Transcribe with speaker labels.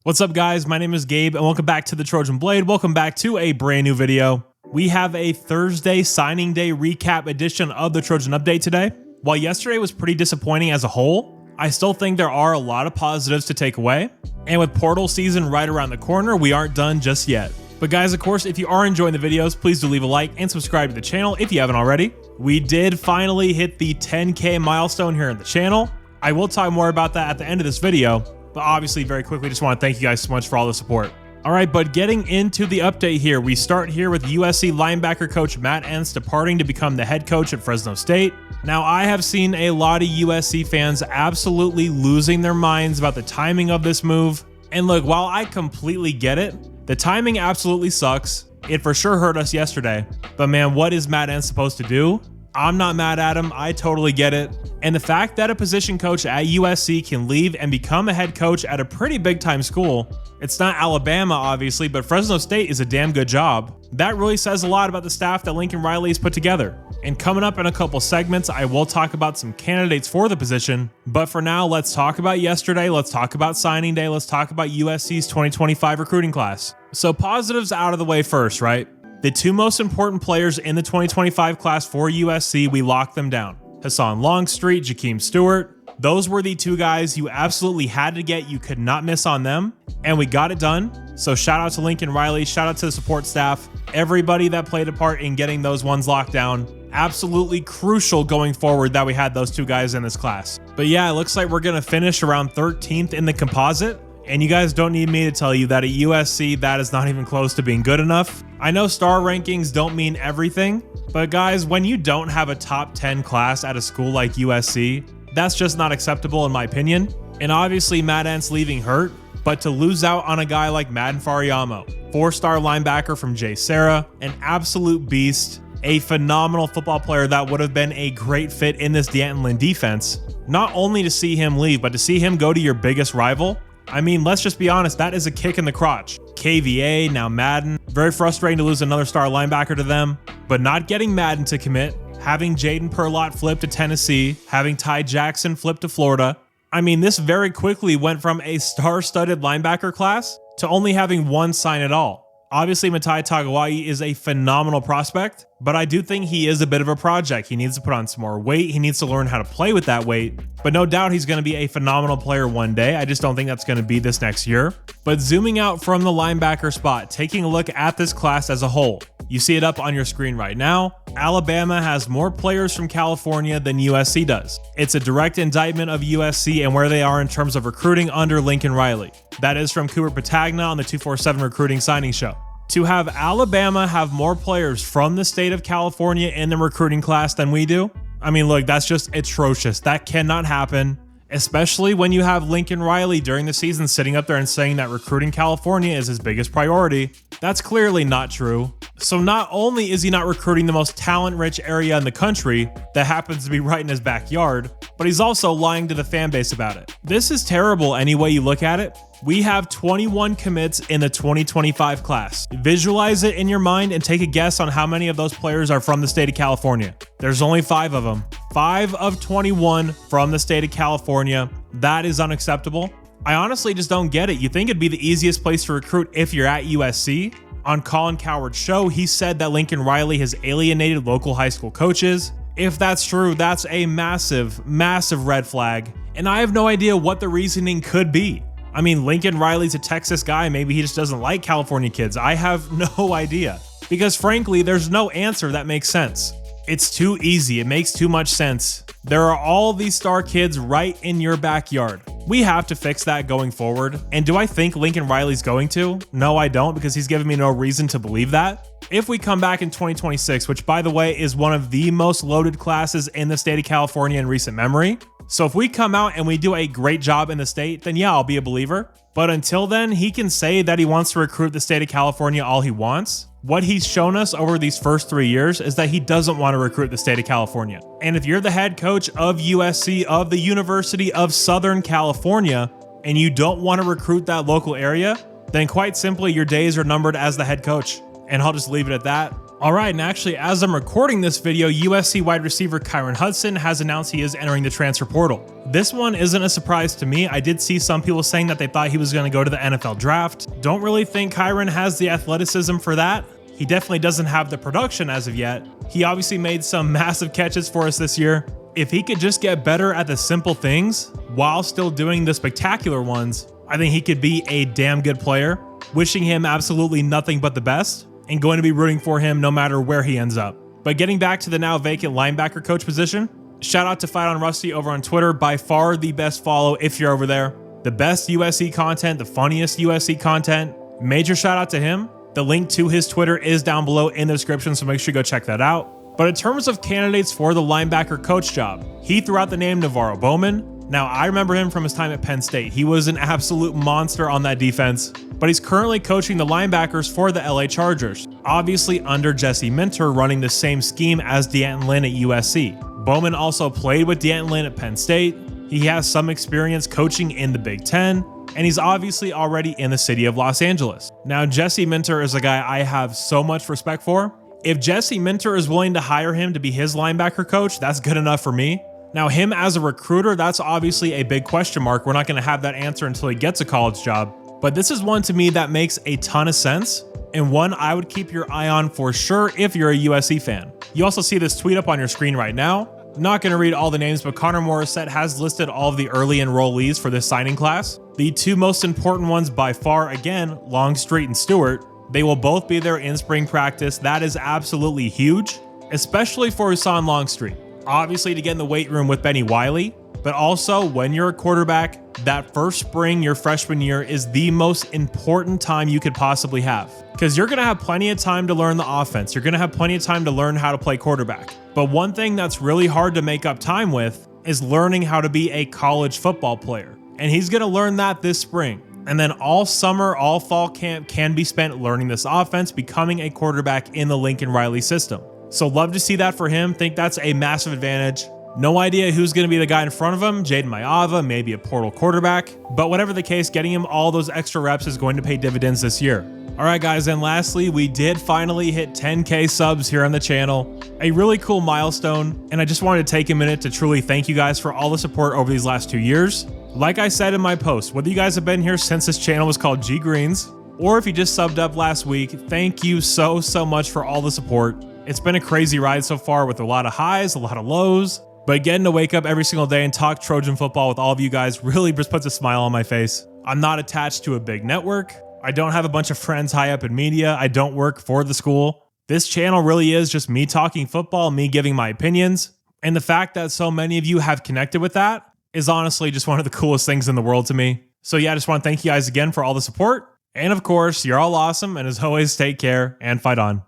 Speaker 1: What's up guys, my name is Gabe and welcome back to the Trojan Blade. Welcome back to a brand new video. We have a Thursday signing day recap edition of the Trojan Update today. While yesterday was pretty disappointing as a whole, I still think there are a lot of positives to take away. And with portal season right around the corner, we aren't done just yet. But guys, of course, if you are enjoying the videos, please do leave a like and subscribe to the channel if you haven't already. We did finally hit the 10K milestone here on the channel. I will talk more about that at the end of this video. But obviously, very quickly, just want to thank you guys so much for all the support. All right, but getting into the update here, we start here with USC linebacker coach Matt Entz departing to become the head coach at Fresno State. Now, I have seen a lot of USC fans absolutely losing their minds about the timing of this move. And look, while I completely get it, the timing absolutely sucks. It for sure hurt us yesterday. But man, what is Matt Entz supposed to do? I'm not mad at him. I totally get it. And the fact that a position coach at USC can leave and become a head coach at a pretty big time school, it's not Alabama obviously, but Fresno State is a damn good job. That really says a lot about the staff that Lincoln Riley has put together. And coming up in a couple segments, I will talk about some candidates for the position. But for now, let's talk about yesterday. Let's talk about signing day. Let's talk about USC's 2025 recruiting class. So positives out of the way first, right? The two most important players in the 2025 class for USC, we locked them down. Hassan Longstreet, Jakeem Stewart. Those were the two guys you absolutely had to get. You could not miss on them. And we got it done. So shout out to Lincoln Riley. Shout out to the support staff. Everybody that played a part in getting those ones locked down. Absolutely crucial going forward that we had those two guys in this class. But yeah, it looks like we're going to finish around 13th in the composite. And you guys don't need me to tell you that at USC, that is not even close to being good enough. I know star rankings don't mean everything, but guys, when you don't have a top 10 class at a school like USC, that's just not acceptable in my opinion. And obviously Matt Entz leaving hurt, but to lose out on a guy like Madden Fariamo, 4-star linebacker from J. Sarah, an absolute beast, a phenomenal football player that would have been a great fit in this D'Anton Lynn defense, not only to see him leave, but to see him go to your biggest rival. I mean, let's just be honest, that is a kick in the crotch. KVA, now Madden. Very frustrating to lose another star linebacker to them, but not getting Madden to commit, having Jaden Perlott flip to Tennessee, having Ty Jackson flip to Florida. I mean, this very quickly went from a star-studded linebacker class to only having one sign at all. Obviously, Matai Tagovailoa is a phenomenal prospect, but I do think he is a bit of a project. He needs to put on some more weight. He needs to learn how to play with that weight, but no doubt he's going to be a phenomenal player one day. I just don't think that's going to be this next year. But zooming out from the linebacker spot, taking a look at this class as a whole, you see it up on your screen right now. Alabama has more players from California than USC does. It's a direct indictment of USC and where they are in terms of recruiting under Lincoln Riley. That is from Cooper Patagna on the 247 Recruiting Signing Show. To have Alabama have more players from the state of California in the recruiting class than we do, I mean, look, that's just atrocious. That cannot happen, especially when you have Lincoln Riley during the season sitting up there and saying that recruiting California is his biggest priority. That's clearly not true. So not only is he not recruiting the most talent-rich area in the country that happens to be right in his backyard, but he's also lying to the fan base about it. This is terrible any way you look at it. We have 21 commits in the 2025 class. Visualize it in your mind and take a guess on how many of those players are from the state of California. There's only 5 of them. 5 of 21 from the state of California. That is unacceptable. I honestly just don't get it. You think it'd be the easiest place to recruit if you're at USC? On Colin Cowherd's show, he said that Lincoln Riley has alienated local high school coaches. If that's true, that's a massive, massive red flag. And I have no idea what the reasoning could be. I mean, Lincoln Riley's a Texas guy. Maybe he just doesn't like California kids. I have no idea. Because frankly, there's no answer that makes sense. It's too easy. It makes too much sense. There are all these star kids right in your backyard. We have to fix that going forward. And do I think Lincoln Riley's going to? No, I don't, because he's given me no reason to believe that. If we come back in 2026, which by the way is one of the most loaded classes in the state of California in recent memory. So if we come out and we do a great job in the state, then yeah, I'll be a believer. But until then, he can say that he wants to recruit the state of California all he wants. What he's shown us over these first 3 years is that he doesn't want to recruit the state of California. And if you're the head coach of USC, of the University of Southern California, and you don't want to recruit that local area, then quite simply, your days are numbered as the head coach. And I'll just leave it at that. All right, and actually, as I'm recording this video, USC wide receiver Kyron Hudson has announced he is entering the transfer portal. This one isn't a surprise to me. I did see some people saying that they thought he was going to go to the NFL draft. Don't really think Kyron has the athleticism for that. He definitely doesn't have the production as of yet. He obviously made some massive catches for us this year. If he could just get better at the simple things while still doing the spectacular ones, I think he could be a damn good player. Wishing him absolutely nothing but the best, and going to be rooting for him no matter where he ends up. But getting back to the now vacant linebacker coach position, shout out to Fight on Rusty over on Twitter, by far the best follow if you're over there. The best USC content, the funniest USC content. Major shout out to him. The link to his Twitter is down below in the description, so make sure you go check that out. But in terms of candidates for the linebacker coach job, he threw out the name Navarro Bowman. Now, I remember him from his time at Penn State. He was an absolute monster on that defense, but he's currently coaching the linebackers for the LA Chargers, obviously under Jesse Minter running the same scheme as D'Anton Lynn at USC. Bowman also played with D'Anton Lynn at Penn State. He has some experience coaching in the Big Ten, and he's obviously already in the city of Los Angeles. Now, Jesse Minter is a guy I have so much respect for. If Jesse Minter is willing to hire him to be his linebacker coach, that's good enough for me. Now, him as a recruiter, that's obviously a big question mark. We're not going to have that answer until he gets a college job. But this is one to me that makes a ton of sense, and one I would keep your eye on for sure if you're a USC fan. You also see this tweet up on your screen right now. I'm not going to read all the names, but Connor Morissette has listed all of the early enrollees for this signing class. The two most important ones by far, again, Longstreet and Stewart. They will both be there in spring practice. That is absolutely huge, especially for Hassan Longstreet. Obviously to get in the weight room with Benny Wiley, but also when you're a quarterback, that first spring, your freshman year, is the most important time you could possibly have, because you're going to have plenty of time to learn the offense. You're going to have plenty of time to learn how to play quarterback. But one thing that's really hard to make up time with is learning how to be a college football player. And he's going to learn that this spring. And then all summer, all fall camp can be spent learning this offense, becoming a quarterback in the Lincoln Riley system. So love to see that for him. Think that's a massive advantage. No idea who's going to be the guy in front of him. Jaden Mayava, maybe a portal quarterback. But whatever the case, getting him all those extra reps is going to pay dividends this year. All right, guys, and lastly, we did finally hit 10K subs here on the channel. A really cool milestone, and I just wanted to take a minute to truly thank you guys for all the support over these last 2 years. Like I said in my post, whether you guys have been here since this channel was called G Greens, or if you just subbed up last week, thank you so much for all the support. It's been a crazy ride so far with a lot of highs, a lot of lows, but getting to wake up every single day and talk Trojan football with all of you guys really just puts a smile on my face. I'm not attached to a big network. I don't have a bunch of friends high up in media. I don't work for the school. This channel really is just me talking football, me giving my opinions. And the fact that so many of you have connected with that is honestly just one of the coolest things in the world to me. So yeah, I just want to thank you guys again for all the support. And of course, you're all awesome. And as always, take care and fight on.